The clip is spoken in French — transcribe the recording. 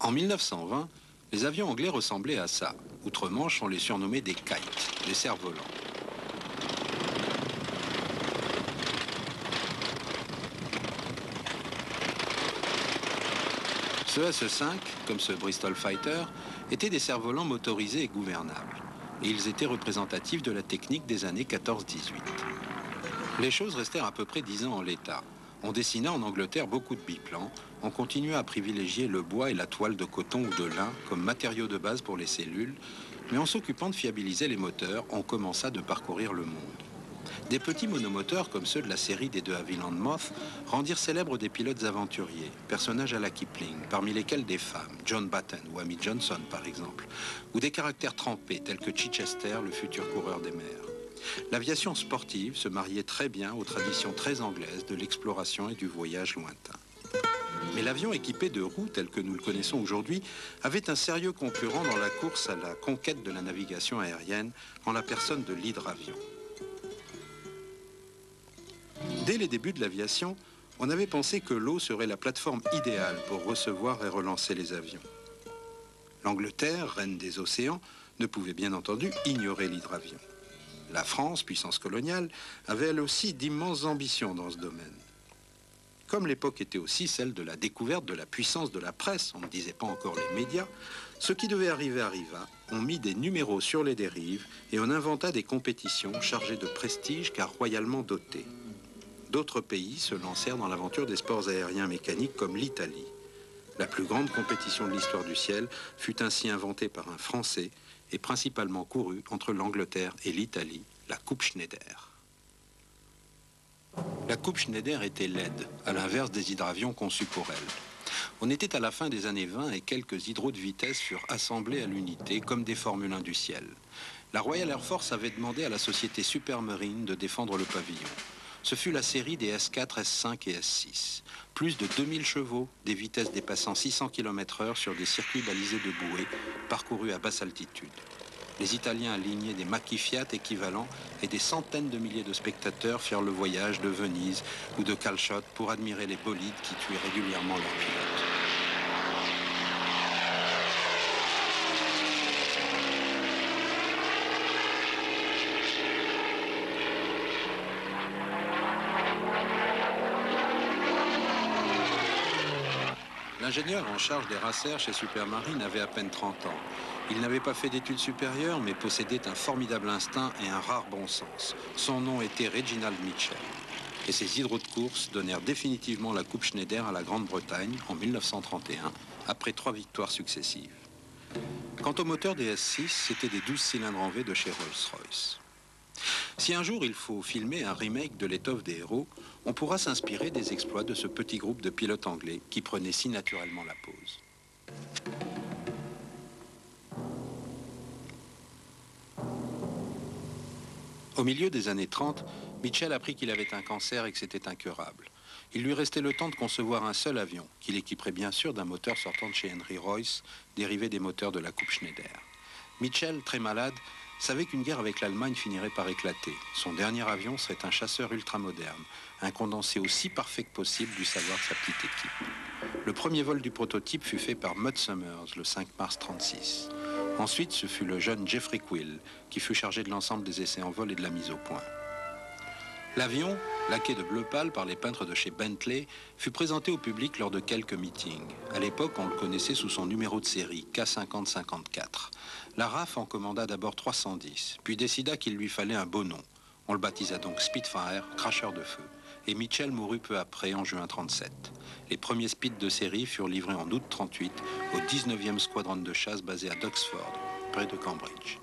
En 1920, les avions anglais ressemblaient à ça. Outre-Manche, on les surnommait des kites, des cerfs-volants. Ce SE-5, comme ce Bristol Fighter, étaient des cerfs-volants motorisés et gouvernables. Et ils étaient représentatifs de la technique des années 14-18. Les choses restèrent à peu près 10 ans en l'état. On dessina en Angleterre beaucoup de biplans, on continua à privilégier le bois et la toile de coton ou de lin comme matériaux de base pour les cellules, mais en s'occupant de fiabiliser les moteurs, on commença de parcourir le monde. Des petits monomoteurs comme ceux de la série des 2 Havilland Moth rendirent célèbres des pilotes aventuriers, personnages à la Kipling, parmi lesquels des femmes, John Batten ou Amy Johnson par exemple, ou des caractères trempés tels que Chichester, le futur coureur des mers. L'aviation sportive se mariait très bien aux traditions très anglaises de l'exploration et du voyage lointain. Mais l'avion équipé de roues tel que nous le connaissons aujourd'hui avait un sérieux concurrent dans la course à la conquête de la navigation aérienne en la personne de l'hydravion. Dès les débuts de l'aviation, on avait pensé que l'eau serait la plateforme idéale pour recevoir et relancer les avions. L'Angleterre, reine des océans, ne pouvait bien entendu ignorer l'hydravion. La France, puissance coloniale, avait elle aussi d'immenses ambitions dans ce domaine. Comme l'époque était aussi celle de la découverte de la puissance de la presse, on ne disait pas encore les médias, ce qui devait arriver arriva, on mit des numéros sur les dérives et on inventa des compétitions chargées de prestige car royalement dotées. D'autres pays se lancèrent dans l'aventure des sports aériens mécaniques comme l'Italie. La plus grande compétition de l'histoire du ciel fut ainsi inventée par un Français et principalement courue entre l'Angleterre et l'Italie, la Coupe Schneider. La Coupe Schneider était laide, à l'inverse des hydravions conçus pour elle. On était à la fin des années 20 et quelques hydros de vitesse furent assemblés à l'unité comme des Formule 1 du ciel. La Royal Air Force avait demandé à la société Supermarine de défendre le pavillon. Ce fut la série des S4, S5 et S6. Plus de 2000 chevaux, des vitesses dépassant 600 km/h sur des circuits balisés de bouées, parcourus à basse altitude. Les Italiens alignaient des maquis Fiat équivalents et des centaines de milliers de spectateurs firent le voyage de Venise ou de Calshot pour admirer les bolides qui tuaient régulièrement leurs pilotes. L'ingénieur en charge des racers chez Supermarine avait à peine 30 ans. Il n'avait pas fait d'études supérieures, mais possédait un formidable instinct et un rare bon sens. Son nom était Reginald Mitchell. Et ses hydros de course donnèrent définitivement la Coupe Schneider à la Grande-Bretagne en 1931, après 3 victoires successives. Quant au moteur des S6, c'était des 12 cylindres en V de chez Rolls-Royce. Si un jour il faut filmer un remake de l'étoffe des héros, on pourra s'inspirer des exploits de ce petit groupe de pilotes anglais qui prenaient si naturellement la pose. Au milieu des années 30, Mitchell apprit qu'il avait un cancer et que c'était incurable. Il lui restait le temps de concevoir un seul avion, qu'il équiperait bien sûr d'un moteur sortant de chez Henry Royce, dérivé des moteurs de la Coupe Schneider. Mitchell, très malade, savait qu'une guerre avec l'Allemagne finirait par éclater. Son dernier avion serait un chasseur ultramoderne, un condensé aussi parfait que possible du savoir de sa petite équipe. Le premier vol du prototype fut fait par Mud Summers le 5 mars 1936. Ensuite, ce fut le jeune Jeffrey Quill qui fut chargé de l'ensemble des essais en vol et de la mise au point. L'avion, laqué de bleu pâle par les peintres de chez Bentley, fut présenté au public lors de quelques meetings. À l'époque, on le connaissait sous son numéro de série, K5054. La RAF en commanda d'abord 310, puis décida qu'il lui fallait un beau nom. On le baptisa donc Spitfire, cracheur de feu. Et Mitchell mourut peu après, en juin 1937. Les premiers Spits de série furent livrés en août 1938 au 19e squadron de chasse basé à Duxford, près de Cambridge.